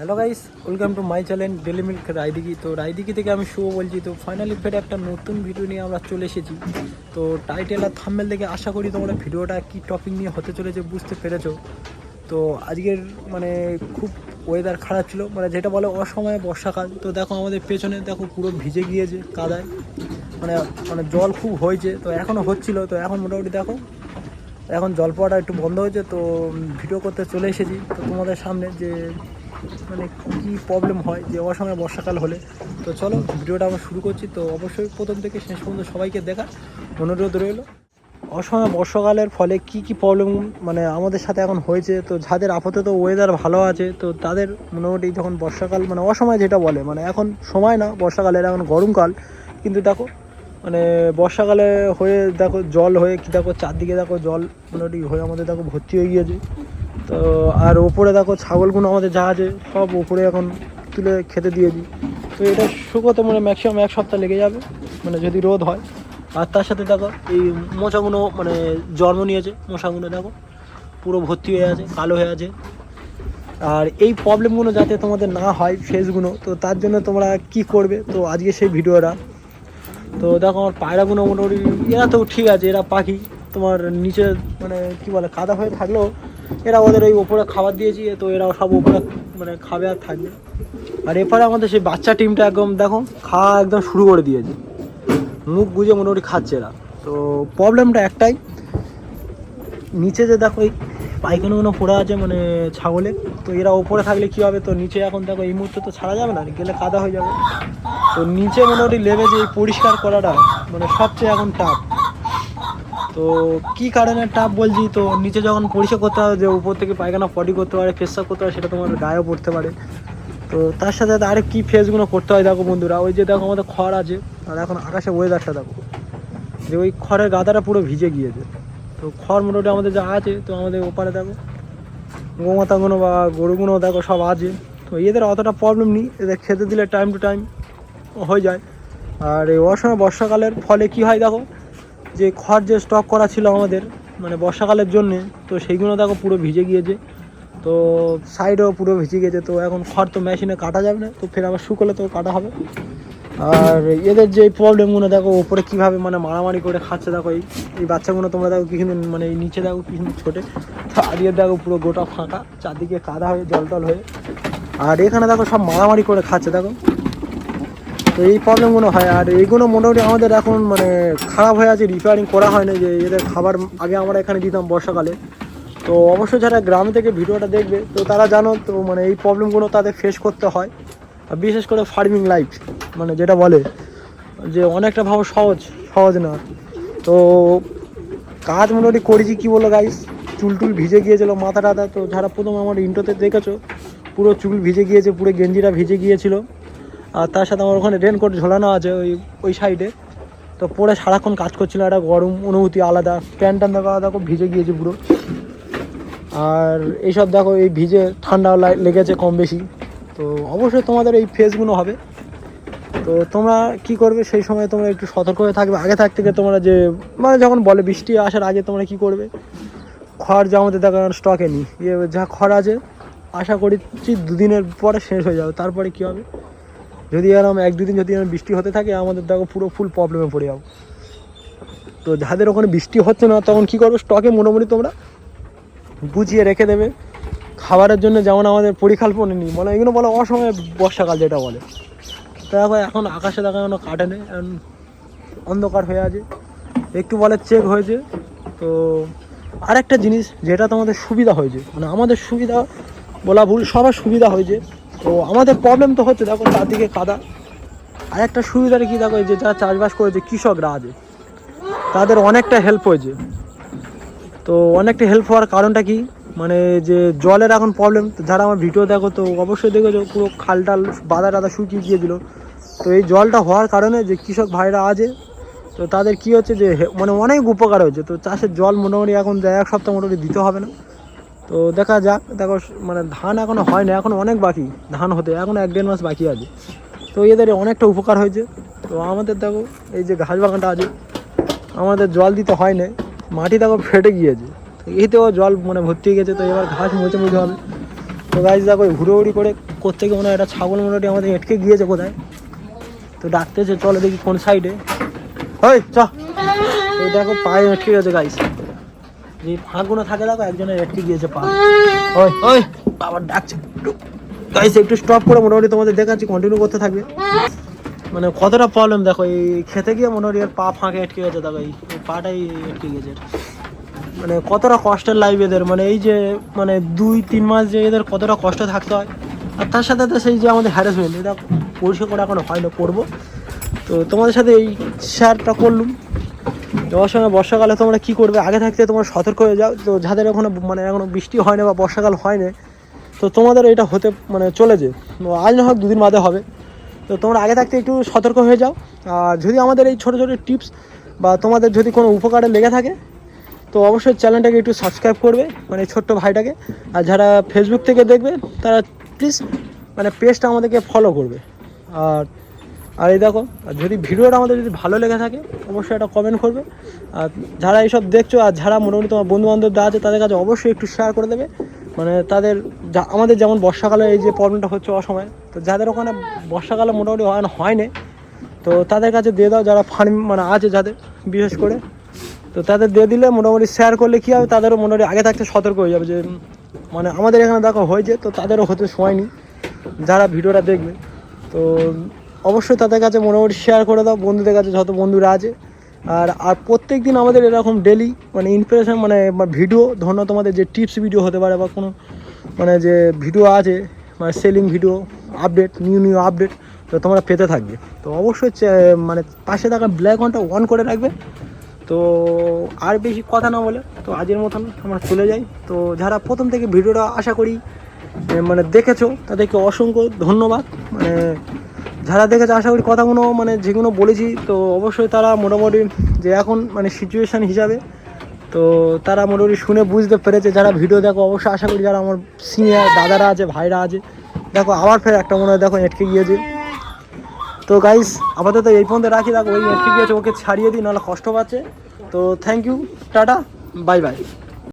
Hello guys, welcome to my channel daily milk Raidighi. তো রায়দিঘি থেকে আমি শুভ বলছি। তো ফাইনালি ফের একটা নতুন ভিডিও নিয়ে আমরা চলে এসেছি। তো টাইটেল আর থাম্বনেল থেকে আশা করি তোমরা ভিডিওটা কী টপিক নিয়ে হতে চলেছে বুঝতে পেরেছো। তো আজকের খুব ওয়েদার খারাপ ছিল, যেটা বলে অসময়ে বর্ষাকাল। তো দেখো আমাদের পেছনে দেখো পুরো ভিজে গিয়েছে কাদায়, মানে মানে জল খুব হয়েছে। তো এখনও হচ্ছিল, তো এখন মোটামুটি দেখো এখন জল পড়াটা একটু বন্ধ হয়েছে। তো ভিডিও করতে চলে এসেছি তো তোমাদের সামনে যে কী প্রবলেম হয় যে অসময়ে বর্ষাকাল হলে। তো চলো ভিডিওটা আমরা শুরু করছি। তো অবশ্যই প্রথম থেকে শেষ পর্যন্ত সবাইকে দেখা অনুরোধ রইল। অসময়ে বর্ষাকালের ফলে কি কি প্রবলেম আমাদের সাথে এখন হয়েছে। তো যাদের আপাতত ওয়েদার ভালো আছে তো তাদের মোটামুটি যখন বর্ষাকাল অসময় যেটা বলে এখন সময় না বর্ষাকালের, এখন গরমকাল। কিন্তু দেখো বর্ষাকালে হয়ে দেখো জল হয়ে কি দেখো চারদিকে দেখো জল মোটামুটি হয়ে আমাদের দেখো ভর্তি হয়ে গিয়েছে। তো আর ওপরে দেখো ছাগলগুলো আমাদের যা আছে সব ওপরে এখন তুলে খেতে দিয়েছি। তো এটা শুকোতে ম্যাক্সিমাম এক সপ্তাহ লেগে যাবে যদি রোদ হয়। আর তার সাথে দেখো এই মোচাগুলো জন্ম নিয়েছে, মশাগুলো দেখো পুরো ভর্তি হয়ে আছে, কালো হয়ে আছে। আর এই প্রবলেমগুলো যাতে তোমাদের না হয় ফেসগুলো, তো তার জন্য তোমরা কি করবে, তো আজকে সেই ভিডিওটা। তো দেখো আমার পায়রাগুলো মোটামুটি এরা তো ঠিক আছে, এরা পাখি তোমার নিচে কি বলে কাদা হয়ে থাকলেও এরা ওদের ওই ওপরে খাবার দিয়েছি, তো এরা সব ওপরে খাবে আর থাকবে। আর এরপরে আমাদের সেই বাচ্চা টিমটা একদম দেখো খাওয়া একদম শুরু করে দিয়েছে, মুখ গুজে মোটামুটি খাচ্ছে এরা। তো প্রবলেমটা একটাই, নিচে যে দেখো এই পায়খানাগুলো পড়ে আছে ছাগলের। তো এরা ওপরে থাকলে কী হবে, তো নিচে এখন দেখো এই মুহূর্তে তো ছাড়া যাবে না, গেলে কাদা হয়ে যাবে। তো নিচে মোটামুটি লেবে যে পরিষ্কার করাটা সবচেয়ে এখন টাফ। তো কি কারণে টাফ বলছি, তো নিচে যখন পরিষ্কার করতে হবে, যে উপর থেকে পায়খানা পটি করতে পারে, পেশাব করতে পারে, সেটা তোমার গায়েও পড়তে পারে। তো তার সাথে আরেক কী ফেসগুলো করতে হয় দেখো বন্ধুরা, ওই যে দেখো আমাদের খড় আছে, আর এখন আকাশে ওয়েদারটা দেখো যে ওই খড়ের গাদাটা পুরো ভিজে গিয়েছে। তো খড় মোটামুটি আমাদের যা আছে, তো আমাদের ওপারে দেখো গোমাতাগুলো বা গরুগুলো দেখো সব আছে। তো এদের অতটা প্রবলেম নেই, এদের খেতে দিলে টাইম টু টাইম হয়ে যায়। আর এই অসময় বর্ষাকালের ফলে কি হয় দেখো, যে খড় যে স্টক করা ছিল আমাদের বর্ষাকালের জন্যে, তো সেইগুলো দেখো পুরো ভিজে গিয়েছে। তো সাইডেও পুরো ভিজে গিয়েছে। তো এখন খড় তো মেশিনে কাটা যাবে না, তো ফের আবার শুকোলে তো কাটা হবে। আর এদের যে প্রবলেমগুলো দেখো ওপরে কীভাবে মারামারি করে খাচ্ছে দেখো, এই বাচ্চাগুলো তোমরা দেখো কিছু এই নিচে দেখো কিছু ছোটে, আর ইয়ে দেখো পুরো গোটা ফাঁকা, চারদিকে কাদা হয়ে জল টল হয়ে। আর এখানে দেখো সব মারামারি করে খাচ্ছে দেখো। তো এই প্রবলেমগুলো হয়। আর এইগুলো মোটামুটি আমাদের এখন খারাপ হয়ে আছে, রিপেয়ারিং করা হয় না। যে এদের খাবার আগে আমরা এখানে দিতাম বর্ষাকালে। তো অবশ্যই যারা গ্রাম থেকে ভিডিওটা দেখবে তো তারা জানো, তো এই প্রবলেমগুলো তাদের ফেস করতে হয়। আর বিশেষ করে ফার্মিং লাইফ যেটা বলে যে অনেকটা ভাবে সহজ না। তো কাজ মোটামুটি করেছি, কী বলো গাইস, চুল টুল ভিজে গিয়েছিলো, মাথা টাথা। তো যারা প্রথম আমার ইন্ট্রোতে দেখেছো পুরো চুল ভিজে গিয়েছে, পুরো গেঞ্জিটা ভিজে গিয়েছিলো। আর তার সাথে আমার ওখানে রেনকোট ঝোলানো আছে ওই সাইডে। তো পরে সারাক্ষণ কাজ করছিল, একটা গরম অনুভূতি আলাদা। প্যান্ট দেখো ভিজে গিয়েছে পুরো। আর এইসব দেখো এই ভিজে ঠান্ডা লেগেছে কম বেশি। তো অবশ্যই তোমাদের এই ফেসগুলো হবে। তো তোমরা কি করবে সেই সময় তোমরা একটু সতর্ক হয়ে থাকবে আগে থেকে। তোমরা যে যখন বলে বৃষ্টি আসার আগে তোমরা কি করবে, খড় যা আমাদের দেখো স্টকে নিই, যা খড় আছে আশা করছি 2 দিনের পরে শেষ হয়ে যাবে। তারপরে কি হবে, যদি এরকম 1-2 দিন যদি বৃষ্টি হতে থাকে আমাদের দেখো পুরো ফুল প্রবলেমে পড়ে যাবো। তো যাদের ওখানে বৃষ্টি হচ্ছে না তখন কি করবে, স্টকে মোটামুটি তোমরা বুঝিয়ে রেখে দেবে খাবারের জন্য। যেমন আমাদের পরিকল্পনা নেই এগুলো বলে অসময়ে বর্ষাকাল যেটা বলে। তো দেখো এখন আকাশে দেখা কোনো কাটে নেই, অন্ধকার হয়ে আছে, একটু বলে চেক হয়েছে। তো আরেকটা জিনিস যেটা তোমাদের সুবিধা হয়েছে, আমাদের সুবিধা বলা ভুল, সবার সুবিধা হয়েছে। তো আমাদের প্রবলেম তো হচ্ছে দেখো চারদিকে কাদা। আর একটা সুবিধাটা কি দেখো, যে যারা চাষবাস করেছে কৃষকরা আছে তাদের অনেকটা হেল্প হয়েছে। তো অনেকটা হেল্প হওয়ার কারণটা কি, যে জলের এখন প্রবলেম। যারা আমার ভিডিও দেখো তো অবশ্যই দেখেছো পুরো খালটাল বাঁধা টাদা শুকিয়ে গিয়েছিলো। তো এই জলটা হওয়ার কারণে যে কৃষক ভাইরা আছে তো তাদের কি হচ্ছে যে অনেক উপকার হয়েছে। তো চাষের জল মোটামুটি এখন 1 সপ্তাহ মোটামুটি দিতে হবে না। তো দেখা যাক, দেখো ধান এখনও হয় না, এখন অনেক বাকি ধান হতে, এখন 1-1.5 মাস বাকি আছে। তো এদের অনেকটা উপকার হয়েছে। তো আমাদের দেখো এই যে ঘাস বাগানটা আছে, আমাদের জল দিতে হয় না, মাটি দেখো ফেটে গিয়েছে, এতেও জল ভর্তি হয়ে গেছে। তো এবার ঘাস মুছে হবে। তো গাইজ দেখো ঘুরোঘুরি করে করতে গিয়ে মনে হয় একটা ছাগল মোটামুটি আমাদের এটকে গিয়েছে কোথায়, তো ডাকতেছে চলো দেখি কোন সাইডে। ওই চ, তো দেখো পায়ে এটকে গেছে গাইজ, যে ফাঁকগুলো থাকে দেখো একজনের এটকে গিয়েছে পা। ওই ওই বাবার ডাকছে গাইজ, একটু স্টপ করে মোটামুটি তোমাদের দেখাচ্ছি, কন্টিনিউ করতে থাকবে। মানে কতটা প্রবলেম দেখো, এই খেতে গিয়ে মোটামুটি এর পা ফাঁকে আটকে গেছে দেখো, এই পাটাই আটকে গেছে। মানে কতটা কষ্টের লাইফ এদের, মানে এই যে মানে 2-3 মাস যে এদের কতটা কষ্ট থাকতে হয়, আর তার সাথে তো সেই যে আমাদের হ্যারাসমেন্ট, এটা পরিষ্কার করে এখনো হয় না, করবো। তো তোমাদের সাথে এই শেয়ারটা করলুম। যাওয়ার সময় বর্ষাকালে তোমরা কী করবে, আগে থাকতে তোমরা সতর্ক হয়ে যাও। তো যাদের এখনো মানে এখনো বৃষ্টি হয় না বা বর্ষাকাল হয় না, তো তোমাদের এটা হতে মানে চলেছে, আজ না হোক 2 দিন বাদে হবে। তো তোমরা আগে থাকতে একটু সতর্ক হয়ে যাও। আর যদি আমাদের এই ছোটো ছোটো টিপস বা তোমাদের যদি কোনো উপকারে লেগে থাকে, তো অবশ্যই চ্যানেলটাকে একটু সাবস্ক্রাইব করবে, মানে ছোট্ট ভাইটাকে। আর যারা ফেসবুক থেকে দেখবে তারা প্লিজ মানে পেজটা আমাদেরকে ফলো করবে। আর আর এই দেখো, আর যদি ভিডিওটা আমাদের যদি ভালো লেগে থাকে অবশ্যই একটা কমেন্ট করবে। আর যারা এইসব দেখছো আর যারা মোটামুটি তোমার বন্ধুবান্ধবরা আছে তাদের কাছে অবশ্যই একটু শেয়ার করে দেবে। মানে তাদের আমাদের যেমন বর্ষাকালে এই যে প্রবলেমটা হচ্ছে অসময়ে, তো যাদের ওখানে বর্ষাকালে মোটামুটি হয় না, তো তাদের কাছে দিয়ে দাও, যারা ফার্ম মানে আছে যাদের বিশেষ করে, তো তাদের দিয়ে দিলে মোটামুটি শেয়ার করলে কী হবে, তাদেরও মোটামুটি আগে থাকতে সতর্ক হয়ে যাবে যে মানে আমাদের এখানে দেখো হয়েছে, তো তাদেরও হতে সময় নেই যারা ভিডিওটা দেখবে। তো অবশ্যই তাদের কাছে মোটামুটি শেয়ার করে দাও, বন্ধুদের কাছে যত বন্ধুরা আছে। আর প্রত্যেক দিন আমাদের এরকম ডেলি মানে ইনফরমেশন মানে ভিডিও, ধরো তোমাদের যে টিপস ভিডিও হতে পারে বা কোনো মানে যে ভিডিও আছে মানে selling video update, new update, তো তোমরা পেতে থাকবে। তো অবশ্যই মানে পাশে থাকা ব্ল্যাক অনটা অন করে রাখবে। তো আর বেশি কথা না বলে তো আজকের মতন আমরা চলে যাই। তো যারা প্রথম থেকে ভিডিওটা আশা করি মানে দেখেছো তাদেরকে অসংখ্য ধন্যবাদ। মানে যারা দেখেছে আশা করি কথাগুলো মানে যেগুলো বলেছি, তো অবশ্যই তারা মোটামুটি যে এখন মানে সিচুয়েশান হিসাবে তো তারা মোটামুটি শুনে বুঝতে পেরেছে। যারা ভিডিও দেখো অবশ্যই আশা করি যারা আমার সিনিয়র দাদারা আছে, ভাইরা আছে, দেখো আবার ফের একটা মনে হয় দেখো এটকে গিয়েছে। তো গাইস আপাতত এই পর্যন্ত রাখি, দেখো ওই এটকে গিয়েছে, ওকে ছাড়িয়ে দিই নাহলে কষ্ট পাচ্ছে। তো thank you, tata, bye by.